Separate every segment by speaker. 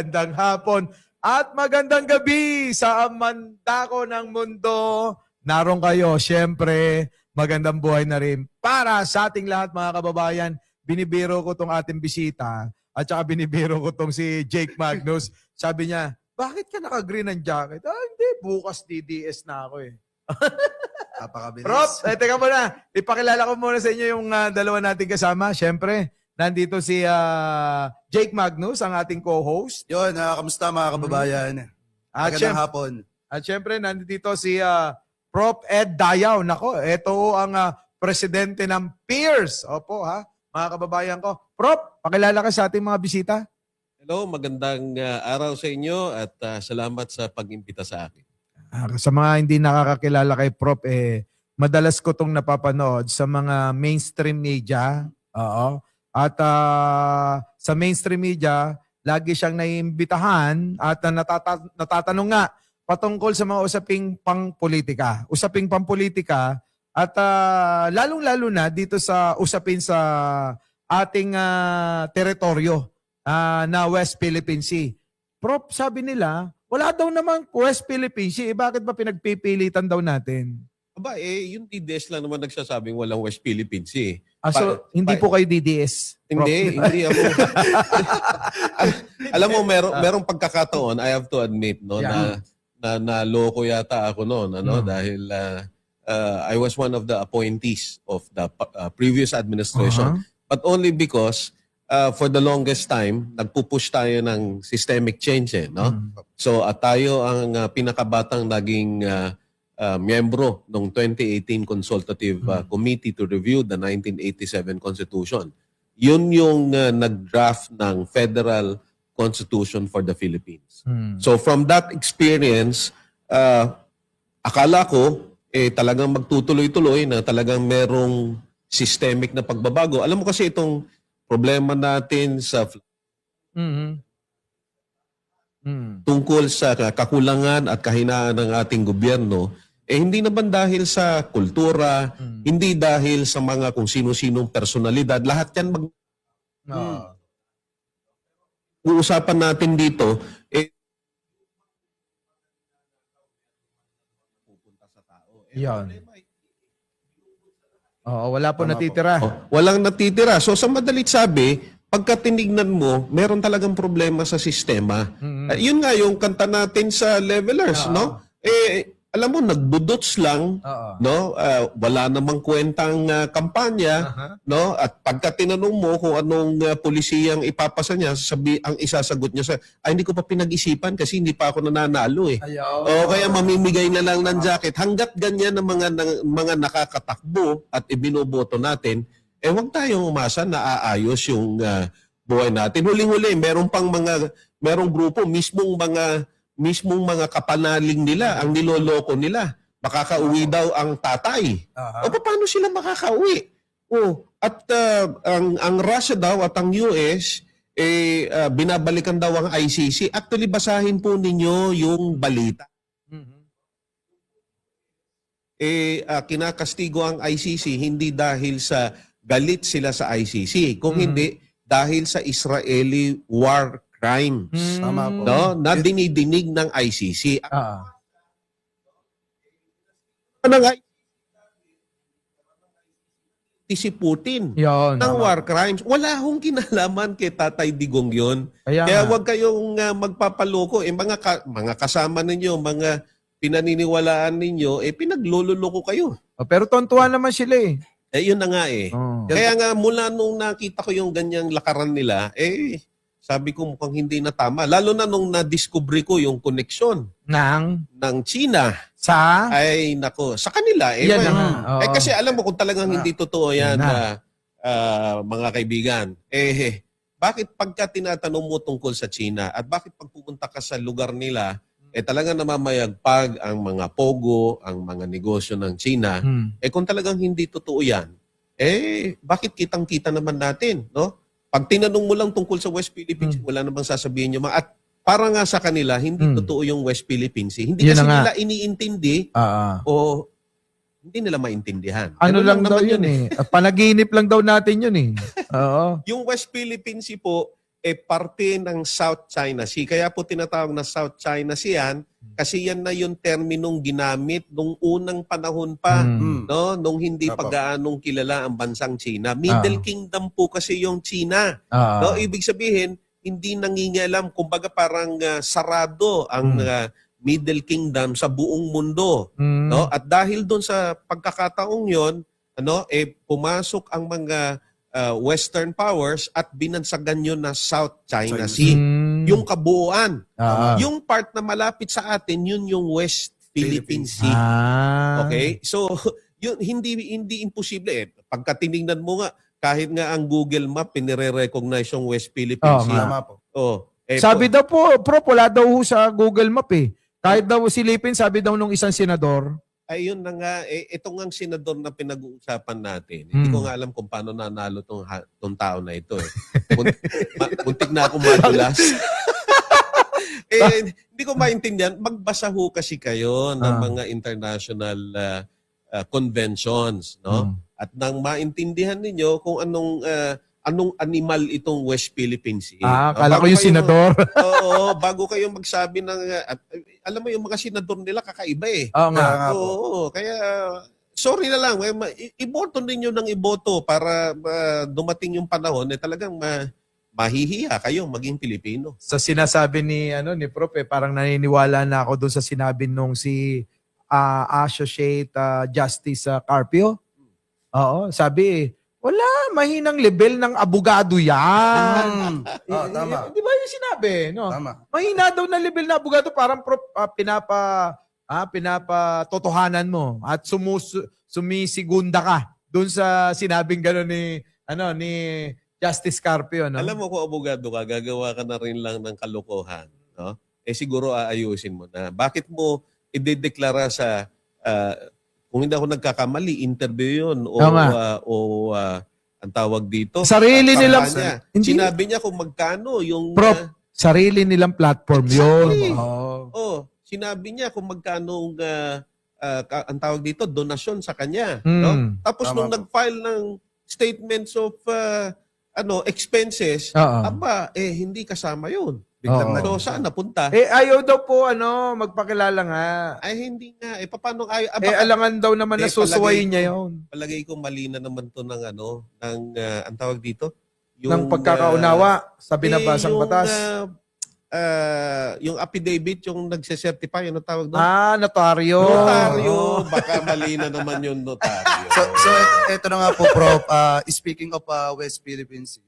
Speaker 1: magandang hapon at magandang gabi sa amantako ng mundo. Naroon kayo, syempre, magandang buhay na rin para sa ating lahat mga kababayan. Binibiro ko tong ating bisita at saka binibiro ko tong si Jake Magnus. Sabi niya, bakit ka naka-green ng jacket? Hindi, bukas DDS na ako eh.
Speaker 2: Napakabilis.
Speaker 1: Prop, teka muna. Ipakilala ko muna sa inyo yung dalawa nating kasama. Siyempre, nandito si Jake Magnus, ang ating co-host.
Speaker 2: Yun, kamusta mga kababayan?
Speaker 1: At
Speaker 2: Magandang hapon.
Speaker 1: At siyempre, nandito si Prop Ed Dayaw. Nako, ito ang presidente ng Peers. Opo ha, mga kababayan ko. Prop, pakilala ka sa ating mga bisita.
Speaker 3: Hello, magandang araw sa inyo at salamat sa pag-imbita sa akin.
Speaker 1: Sa mga hindi nakakakilala kay Prop, madalas ko itong napapanood sa mga mainstream media. Oo. At sa mainstream media, lagi siyang naiimbitahan at natatanong nga patungkol sa mga usaping pang-politika. Usaping pang-politika at lalong-lalo na dito sa usapin sa ating teritoryo na West Philippine Sea. Prop, sabi nila, wala daw namang West Philippine Sea. Bakit ba pinagpipilitan daw natin?
Speaker 3: Aba, yung DDS lang naman nagsasabing walang West Philippine Sea.
Speaker 1: So, hindi po kayo DDS? Prop?
Speaker 3: Hindi ako. Alam mo, merong pagkakataon, I have to admit, no,
Speaker 1: Yeah.
Speaker 3: na naloko yata ako noon, dahil I was one of the appointees of the previous administration. But only because for the longest time, nagpupush tayo ng systemic change, no? So, tayo ang pinakabatang naging miyembro ng 2018 Consultative Committee to Review the 1987 Constitution. Yun yung nag-draft ng Federal Constitution for the Philippines. So, from that experience, akala ko, talagang magtutuloy-tuloy na talagang merong systemic na pagbabago. Alam mo kasi itong problema natin sa tungkol sa kakulangan at kahinaan ng ating gobyerno, hindi naman dahil sa kultura, hindi dahil sa mga kung sino-sinong personalidad. Lahat yan uusapan natin dito, pupunta sa tao.
Speaker 1: Yan. Oo, wala po natitira.
Speaker 3: Walang natitira. So sa madalit sabi, pagka tinignan mo, meron talagang problema sa sistema. Yun nga yung kanta natin sa Levelers, no? Alam mo, nagbudots lang, no? Wala namang kwentang kampanya, no? At pagka tinanong mo kung anong polisiyang ipapasa niya, ang isasagot niya hindi ko pa pinag-isipan kasi hindi pa ako nananalo eh. O kaya mamimigay na lang ng jacket. Hanggat ganyan ng mga nakakatakbo at ibinoboto natin, huwag tayong umasa na aayos yung buhay natin. Huling-huli, merong grupo, mismong mga kapanaling nila, ang niloloko nila. Makakauwi daw ang tatay. O paano sila makakauwi? At ang Russia daw at ang US, binabalikan daw ang ICC. Actually, basahin po ninyo yung balita. Kinakastigo ang ICC hindi dahil sa galit sila sa ICC, kung hindi dahil sa Israeli war crimes.
Speaker 2: Tama po.
Speaker 3: No? Na dinidinig ng ICC. Si Putin
Speaker 1: Yon.
Speaker 3: ng war crimes. Wala hong kinalaman kay Tatay Digong yun.
Speaker 1: nga.
Speaker 3: Kaya huwag kayong magpapaloko. Mga kasama ninyo, mga pinaniniwalaan ninyo, pinaglululoko kayo.
Speaker 1: Pero tontuwa naman sila eh.
Speaker 3: Yun na nga eh. Kaya nga mula nung nakita ko yung ganyang lakaran nila, sabi ko mukhang hindi na tama. Lalo na nung na-discovery ko yung koneksyon ng China.
Speaker 1: Sa
Speaker 3: Sa kanila.
Speaker 1: Yan na nga. Oo.
Speaker 3: Kasi alam mo kung talagang hindi totoo yan, mga kaibigan. Bakit pagka tinatanong mo tungkol sa China at bakit pag pupunta ka sa lugar nila, talagang namamayagpag ang mga pogo, ang mga negosyo ng China. Kung talagang hindi totoo yan, bakit kitang-kita naman natin, no? Pag tinanong mo lang tungkol sa West Philippines, wala namang sasabihin nyo. At para nga sa kanila, hindi totoo yung West Philippine Sea. Hindi
Speaker 1: Yun
Speaker 3: kasi
Speaker 1: na nga.
Speaker 3: nila iniintindi o hindi nila maintindihan.
Speaker 1: ano
Speaker 3: Ganun
Speaker 1: lang daw
Speaker 3: naman
Speaker 1: yun eh. Panaginip lang daw natin yun eh. Oo.
Speaker 3: Yung West Philippine Sea po, parte ng South China Sea. Kaya po tinatawag na South China Sea yan, kasi yan na yung terminong ginamit nung unang panahon pa, no, nung hindi pa
Speaker 2: Apo.
Speaker 3: gaanong kilala ang bansang China. Middle Kingdom po kasi yung China.
Speaker 1: Ah.
Speaker 3: No, ibig sabihin, hindi nangingialam, kumbaga parang sarado ang Middle Kingdom sa buong mundo, no? At dahil doon sa pagkakataong 'yon, pumasok ang mga Western powers at binansagan yun na South China Sea. Yung kabuuan. Yung part na malapit sa atin, yun yung West Philippine Sea. Okay? So, yun, hindi imposible. Pagka tinignan mo nga, kahit nga ang Google Map, pinire-recognize yung West Philippine Sea.
Speaker 2: Tama po.
Speaker 1: Sabi daw po, Prof, wala daw ho sa Google Map eh. Kahit daw silipin, sabi daw nung isang senador.
Speaker 3: Ayun na nga, ito nga ang senador na pinag-uusapan natin. Hindi ko nga alam kung paano nanalo tong tao na ito. Muntik na ako madulas. Hindi ko maintindihan. Magbasa ho kasi kayo ng mga international conventions, no? At nang maintindihan ninyo kung anong animal itong West Philippine Sea.
Speaker 1: Kala ko yung senador.
Speaker 3: Oo, bago kayo magsabi ng alam mo yung mga senador nila kakaiba eh.
Speaker 1: Oo nga.
Speaker 3: Oo, kaya sorry na lang, iboto ninyo ng iboto para dumating yung panahon talagang mahihiya kayo maging Pilipino.
Speaker 1: Sa sinasabi ni Prof, parang naniniwala na ako doon sa sinabi nung si Associate Justice Carpio. Oo, sabi wala, mahinang level ng abogado yan.
Speaker 2: Tama.
Speaker 1: Di ba yung sinabi? No?
Speaker 2: Tama.
Speaker 1: Mahina daw na level na abogado, parang pinapatotohanan mo at sumisigunda ka doon sa sinabing gano'n ni Justice Carpio. No?
Speaker 3: Alam mo kung abogado ka, gagawa ka na rin lang ng kalokohan. No? Siguro aayusin mo na. Bakit mo idedeklara sa kung hindi ako nagkakamali, interview yun o ang tawag dito.
Speaker 1: Sarili nilang
Speaker 3: sinabi niya kung magkano yung
Speaker 1: Prof, sarili nilang platform
Speaker 3: Exactly.
Speaker 1: yun.
Speaker 3: Sinabi niya kung magkano ang tawag dito, donasyon sa kanya. No? Tapos
Speaker 2: Tama
Speaker 3: nung
Speaker 2: po.
Speaker 3: nag-file ng statements of expenses, hindi kasama yun.
Speaker 2: Biglang
Speaker 3: So saan napunta?
Speaker 1: Ayaw daw po magpakilala nga.
Speaker 3: Ay hindi nga. Paano ayaw?
Speaker 1: Alangan daw naman na susuwayin niya yun.
Speaker 3: Palagay ko mali na naman to ng ang tawag dito?
Speaker 1: Ng pagkakaunawa sa binabasang batas.
Speaker 3: Yung affidavit, yung nagse-certify, ano tawag doon?
Speaker 1: Notaryo.
Speaker 3: Notaryo. Baka mali na naman yung notaryo.
Speaker 2: So eto na nga po, Prof. Speaking of West Philippine Sea,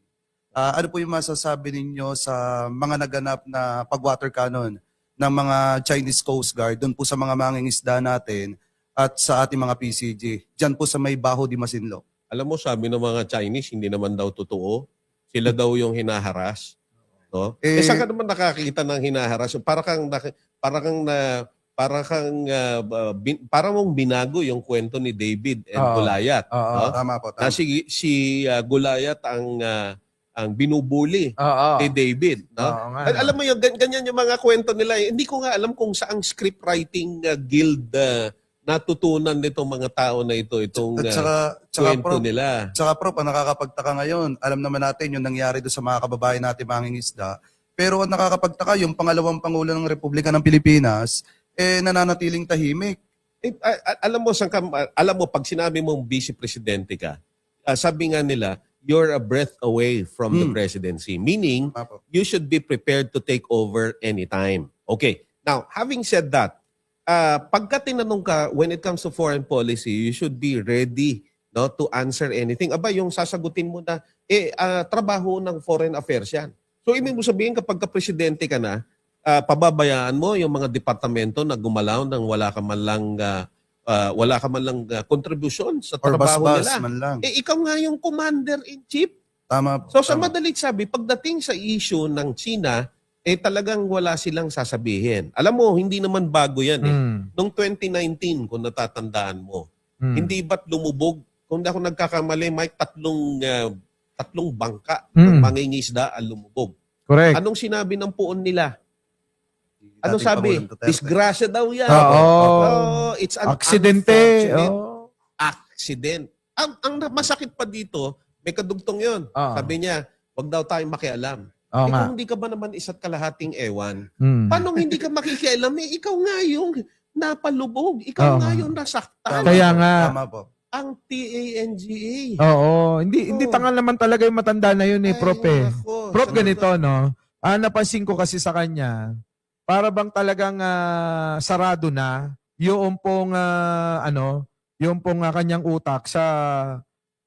Speaker 2: ano po yung masasabi ninyo sa mga naganap na pag-water cannon ng mga Chinese Coast Guard doon po sa mga mangingisda natin at sa ating mga PCG, dyan po sa may Baho de Masinloc?
Speaker 3: Alam mo, sabi ng mga Chinese, hindi naman daw totoo. Sila daw yung hinaharas. No? Saan ka naman nakakita ng hinaharas? Parang mong binago yung kwento ni David and Goliath. No?
Speaker 2: Tama po.
Speaker 3: Na si Goliath ang binubuli kay David. No? Alam mo yun, ganyan yung mga kwento nila. Hindi ko nga alam kung saang script writing guild natutunan nitong mga tao na ito, itong
Speaker 2: Tsaka,
Speaker 3: kwento
Speaker 2: Prof,
Speaker 3: nila.
Speaker 2: Tsaka Prof, ang nakakapagtaka ngayon, alam naman natin yung nangyari doon sa mga kababayan natin mangingisda. Pero ang nakakapagtaka, yung pangalawang Pangulo ng Republika ng Pilipinas, nananatiling tahimik.
Speaker 3: Alam mo, pag sinabi mong vice presidente ka, sabi nga nila, you're a breath away from the presidency. Meaning, you should be prepared to take over anytime. Okay. Now, having said that, pagka tinanong ka, when it comes to foreign policy, you should be ready to answer anything. Aba, yung sasagutin mo na, trabaho ng foreign affairs yan. So, ibig mo sabihin, kapag ka-presidente ka na, pababayaan mo yung mga departamento na gumalaw nang wala ka man lang contribution sa
Speaker 2: Or
Speaker 3: trabaho
Speaker 2: basbas
Speaker 3: nila.
Speaker 2: man lang.
Speaker 3: Ikaw nga yung commander-in-chief.
Speaker 2: Tama po.
Speaker 3: So sa
Speaker 2: tama.
Speaker 3: madaling sabi, pagdating sa issue ng China, talagang wala silang sasabihin. Alam mo, hindi naman bago yan. Noong 2019, kung natatandaan mo, hindi ba't lumubog? Kung hindi ako nagkakamali, may tatlong bangka ng mangingisda ang lumubog.
Speaker 1: Correct.
Speaker 3: Anong sinabi ng puon nila?
Speaker 2: Dating
Speaker 3: Anong sabi?
Speaker 2: Pangulong Duterte.
Speaker 3: Disgrasya daw yan. It's an
Speaker 1: Aksidente.
Speaker 3: unfortunate accident. Ang masakit pa dito, may kadugtong yon. Sabi niya, wag daw tayong makialam.
Speaker 1: Oo nga.
Speaker 3: Kung hindi ka ba naman isa't kalahating ewan,
Speaker 1: Mm.
Speaker 3: paano hindi ka makikialam? Ikaw nga yung napalubog. Ikaw
Speaker 1: Oo
Speaker 3: nga
Speaker 1: nga.
Speaker 3: yung nasaktan.
Speaker 1: Kaya
Speaker 2: po,
Speaker 1: nga.
Speaker 2: Tama po.
Speaker 3: Ang TANGA.
Speaker 1: Oo, hindi
Speaker 3: Oo.
Speaker 1: tangal naman talaga yung matanda na yun
Speaker 3: Ay,
Speaker 1: Prof eh.
Speaker 3: nako.
Speaker 1: Prof,
Speaker 3: Sabi
Speaker 1: ganito,
Speaker 3: ko,
Speaker 1: no? Napansin ko kasi sa kanya, para bang talagang sarado na yung pong, yung pong kanyang utak sa,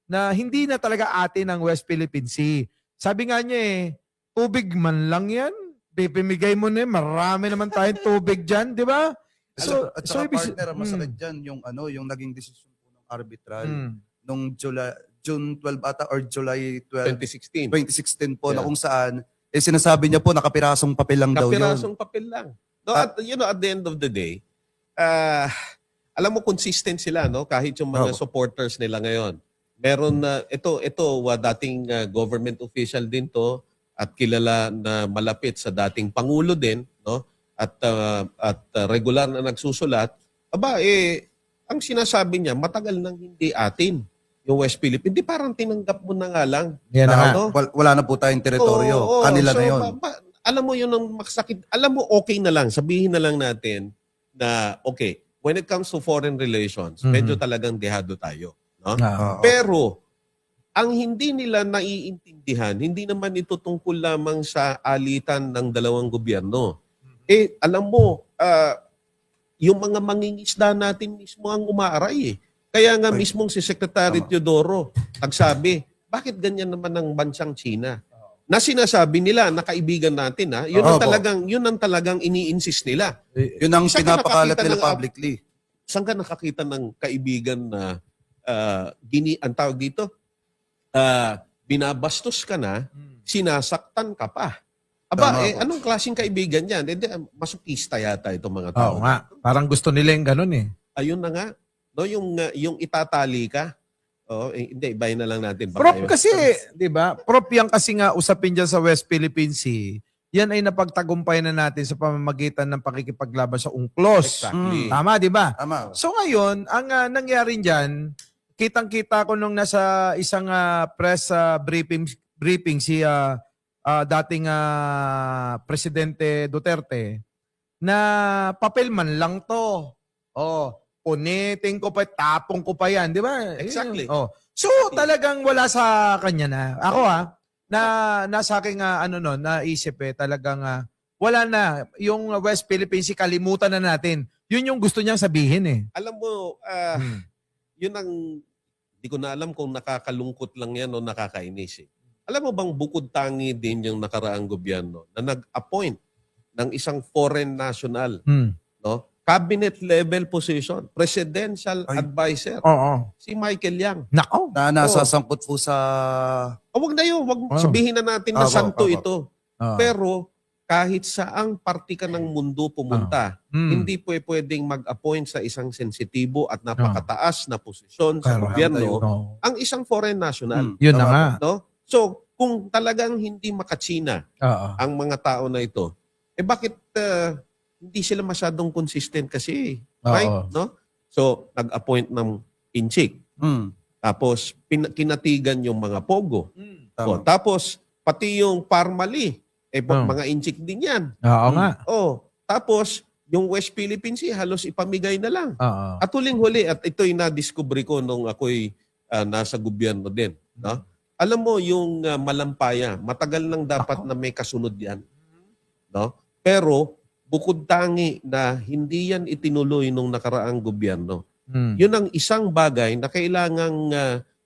Speaker 1: na hindi na talaga atin ang West Philippine Sea. Sabi nga niya tubig man lang yan. Pipimigay mo na marami naman tayong tubig dyan, di ba?
Speaker 2: At saka
Speaker 1: ibig-
Speaker 2: partner, ang masakit dyan, yung naging desisyon po ng arbitral
Speaker 1: Mm.
Speaker 2: nung June 12 ata or July 12,
Speaker 3: 2016.
Speaker 2: 2016 po, na
Speaker 3: Yeah.
Speaker 2: kung saan, sinasabi niya po, nakapirasong papel lang daw yun.
Speaker 3: Kapirasong papel lang. No, at at the end of the day, alam mo consistent sila, no? Kahit yung mga
Speaker 2: Opo.
Speaker 3: supporters nila ngayon. Meron na ito dating government official din to at kilala na malapit sa dating pangulo din, no? At regular na nagsusulat. Aba ang sinasabi niya matagal nang hindi atin yung West Philippines. Hindi, parang tinanggap mo na nga lang.
Speaker 1: Yan na nga.
Speaker 3: No?
Speaker 2: Wala na po tayong teritoryo.
Speaker 3: Oo,
Speaker 2: Kanila
Speaker 3: so,
Speaker 2: na yun.
Speaker 3: alam mo yun ang makasakit. Alam mo, okay na lang. Sabihin na lang natin na, okay, when it comes to foreign relations,
Speaker 1: Mhm.
Speaker 3: medyo talagang dehado tayo. No?
Speaker 2: Oo.
Speaker 3: Pero, ang hindi nila naiintindihan, hindi naman ito tungkol lamang sa alitan ng dalawang gobyerno. Alam mo, yung mga mangingisda natin mismo ang umaaray. Kaya nga
Speaker 2: Ay,
Speaker 3: mismong si Secretary
Speaker 2: tama.
Speaker 3: Teodoro nagsabi, bakit ganyan naman ang bansang China? Na sinasabi nila na kaibigan natin, ha? Yun ang
Speaker 2: Opo.
Speaker 3: talagang ini-insist nila.
Speaker 2: Yun ang
Speaker 3: Saan ka
Speaker 2: pinapakalat
Speaker 3: nakakita
Speaker 2: nila
Speaker 3: ng-
Speaker 2: publicly.
Speaker 3: Saan ka nakakita ng kaibigan na ang tawag dito? Binabastos ka na, sinasaktan ka pa. Aba,
Speaker 2: Tama po.
Speaker 3: anong klaseng kaibigan yan? Masokista yata itong mga
Speaker 1: Oo
Speaker 3: tao.
Speaker 1: nga. Parang gusto nila yung ganun eh.
Speaker 3: Ayun na nga. No, yung itatali ka. Hindi, ibahin na lang natin. Baka
Speaker 1: Prof
Speaker 3: yun.
Speaker 1: kasi, di ba? Prof, yan kasi nga usapin dyan sa West Philippine Sea, yan ay napagtagumpay na natin sa pamamagitan ng pakikipaglaban sa UNCLOS.
Speaker 3: Exactly.
Speaker 1: Tama, di ba?
Speaker 2: Tama.
Speaker 1: So ngayon, ang nangyari dyan, kitang-kita ko nung nasa isang press briefing si dating Presidente Duterte na papel man lang to. Punitin ko pa, tapong ko pa yan, di ba?
Speaker 3: Exactly.
Speaker 1: So talagang wala sa kanya na. Ako nasa aking naisip talagang wala na. Yung West Philippines, kalimutan na natin. Yun yung gusto niyang sabihin eh.
Speaker 3: Alam mo, yun ang, hindi ko na alam kung nakakalungkot lang yan o nakakainis. Alam mo bang bukod tangi din yung nakaraang gobyerno na nag-appoint ng isang foreign national, no? Cabinet level position, presidential advisor,
Speaker 1: Oo.
Speaker 3: si Michael Yang.
Speaker 1: Nako.
Speaker 2: Na nasasangkot po sa...
Speaker 3: Wag na yun, wag sabihin na natin na
Speaker 2: Opo,
Speaker 3: santo
Speaker 2: opo.
Speaker 3: ito. Pero kahit saang parte ka ng mundo pumunta, hindi pwedeng mag-appoint sa isang sensitibo at napakataas na posisyon sa
Speaker 1: Correct.
Speaker 3: gobyerno
Speaker 1: Oo.
Speaker 3: ang isang foreign national.
Speaker 1: Yun na
Speaker 2: Tama
Speaker 1: nga.
Speaker 3: No? So, kung talagang hindi makachina
Speaker 1: Oo.
Speaker 3: ang mga tao na ito, bakit hindi sila masyadong consistent kasi? Right? No? So, nag-appoint ng inchik. Tapos, kinatigan yung mga pogo.
Speaker 2: Tama.
Speaker 3: Tapos, pati yung Parmali, mga inchik din yan.
Speaker 1: Oo nga.
Speaker 3: Tapos, yung West Philippine Sea, halos ipamigay na lang.
Speaker 1: Oo.
Speaker 3: At huling-huli, at ito'y na-discover ko nung ako'y nasa gobyerno din. No? Alam mo, yung Malampaya, matagal nang dapat na may kasunod yan. No? Pero, bukod tangi na hindi yan itinuloy nung nakaraang gobyerno, yun ang isang bagay na kailangang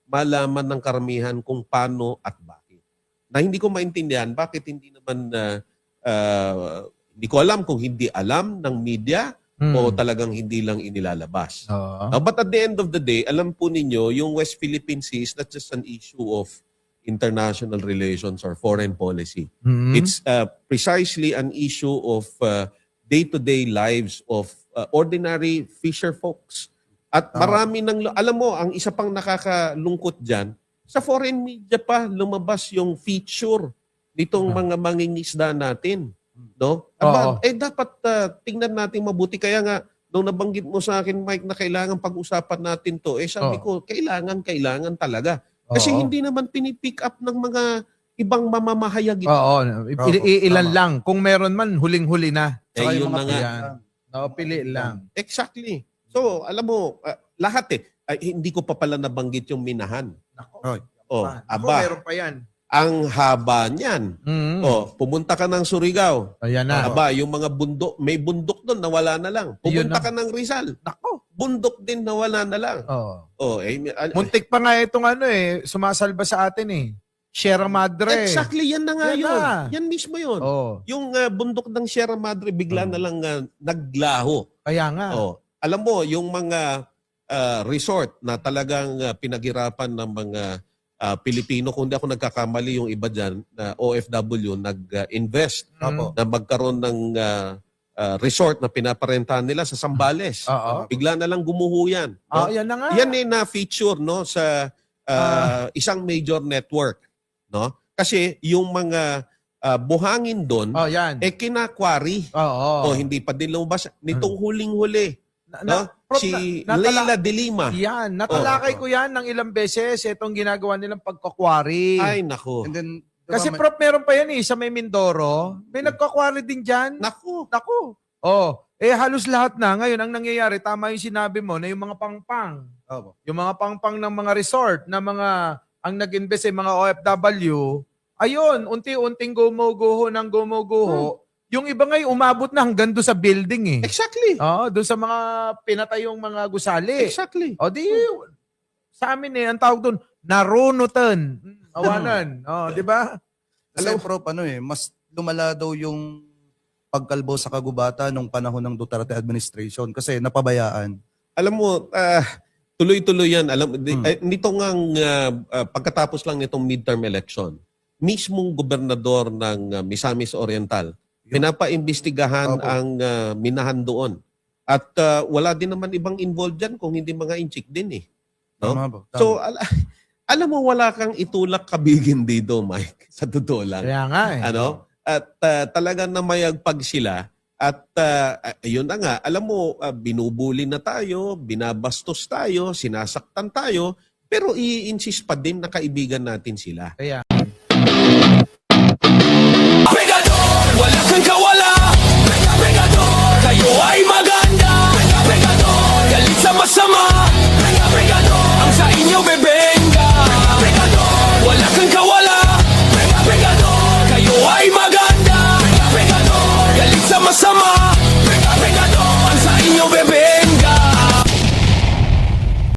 Speaker 3: malaman ng karamihan kung paano at bakit. Na hindi ko maintindihan bakit hindi naman, hindi ko alam kung hindi alam ng media o talagang hindi lang inilalabas.
Speaker 1: Oo.
Speaker 3: But at the end of the day, alam po ninyo, yung West Philippine Sea is not just an issue of international relations or foreign policy. It's precisely an issue of day-to-day lives of ordinary fisher folks. At marami alam mo, ang isa pang nakakalungkot dyan, sa foreign media pa lumabas yung feature nitong mga mangingisda natin. No? Dapat tingnan natin mabuti. Kaya nga, nung nabanggit mo sa akin, Mike, na kailangan pag-usapan natin to, sabi ko, kailangan talaga. Kasi hindi naman pinipick up ng mga ibang mamamahayag ito.
Speaker 1: Oo, ilan
Speaker 2: Tama.
Speaker 1: lang. Kung meron man, huling-huli na.
Speaker 2: Saka
Speaker 3: yun
Speaker 2: yung
Speaker 3: na
Speaker 2: mga
Speaker 3: nga.
Speaker 1: Yan. Oo, pili lang.
Speaker 3: Exactly. So, alam mo, lahat hindi ko pa pala nabanggit yung minahan.
Speaker 2: Right.
Speaker 3: Oh,
Speaker 1: Ako,
Speaker 3: aba,
Speaker 1: meron pa yan.
Speaker 3: ang haba niyan.
Speaker 1: Mm.
Speaker 3: Oh, pumunta ka ng Surigao.
Speaker 1: Ayan na.
Speaker 3: Aba, yung mga bundok, may bundok doon, nawala na lang.
Speaker 1: Yun
Speaker 3: Pumunta
Speaker 1: na.
Speaker 3: ka ng Rizal.
Speaker 1: Nako.
Speaker 3: Bundok din, nawala na lang.
Speaker 1: Oo.
Speaker 3: Oh,
Speaker 1: Muntik pa nga itong sumasalba sa atin Sierra Madre.
Speaker 3: exactly, yan na nga
Speaker 1: Yan
Speaker 3: yun.
Speaker 1: na.
Speaker 3: Yan mismo yun.
Speaker 1: Oo.
Speaker 3: Yung bundok ng Sierra Madre, bigla na lang naglaho.
Speaker 1: Kaya nga.
Speaker 3: Oh, alam mo, yung mga resort na talagang pinaghirapan ng mga Pilipino, kung hindi ako nagkakamali, yung iba dyan, na OFW, nag-invest
Speaker 1: Opo.
Speaker 3: na magkaroon ng resort na pinaparentahan nila sa Zambales.
Speaker 1: Oo.
Speaker 3: Bigla na lang gumuho yan. No?
Speaker 1: Yan na nga.
Speaker 3: Yan na-feature no, sa isang major network. No? Kasi yung mga buhangin doon,
Speaker 1: Yan.
Speaker 3: kinakwari.
Speaker 1: Oo.
Speaker 3: O hindi pa din lumabas. Nitong huling-huli, no?
Speaker 1: Prof,
Speaker 3: si
Speaker 1: natala-
Speaker 3: Leila de Lima.
Speaker 1: Yan. Natalakay ko yan ng ilang beses. Itong ginagawa nilang pagkakwari.
Speaker 3: Ay, nako.
Speaker 2: And then, diba,
Speaker 1: Kasi Prof, meron pa yan sa may Mindoro. May nagkakwari din dyan.
Speaker 3: Nako.
Speaker 1: Naku. Halos lahat na. Ngayon, ang nangyayari, tama yung sinabi mo, na yung mga pangpang.
Speaker 2: Opo.
Speaker 1: Yung mga pangpang ng mga resort, na mga, ang nag-invest ay mga OFW, ayun, unti-unting gumuguho ng gumuguho. Yung iba ngayon, umabot na hanggang doon sa building
Speaker 3: Exactly.
Speaker 1: doon sa mga pinatayong mga gusali.
Speaker 3: Exactly.
Speaker 1: Sa amin ang tawag doon, narunutan. Awanan. Di ba?
Speaker 2: Kasi Prof, mas lumala daw yung pagkalbo sa kagubatan nung panahon ng Duterte administration kasi napabayaan.
Speaker 3: Alam mo, tuloy-tuloy yan. Nito ngang pagkatapos lang nitong midterm election, mismong gobernador ng Misamis Oriental, pinapaimbestigahan
Speaker 2: Opo.
Speaker 3: ang minahan doon. At wala din naman ibang involved dyan kung hindi mga inchik din No?
Speaker 2: Tama po. Tama.
Speaker 3: So, alam mo, wala kang itulak kabigin dito, Mike. Sa totoo lang.
Speaker 1: Kaya nga
Speaker 3: Ano? At talagang namayagpag sila. At yun na nga, alam mo, binubuli na tayo, binabastos tayo, sinasaktan tayo, pero i-insist pa din na kaibigan natin sila.
Speaker 1: Kaya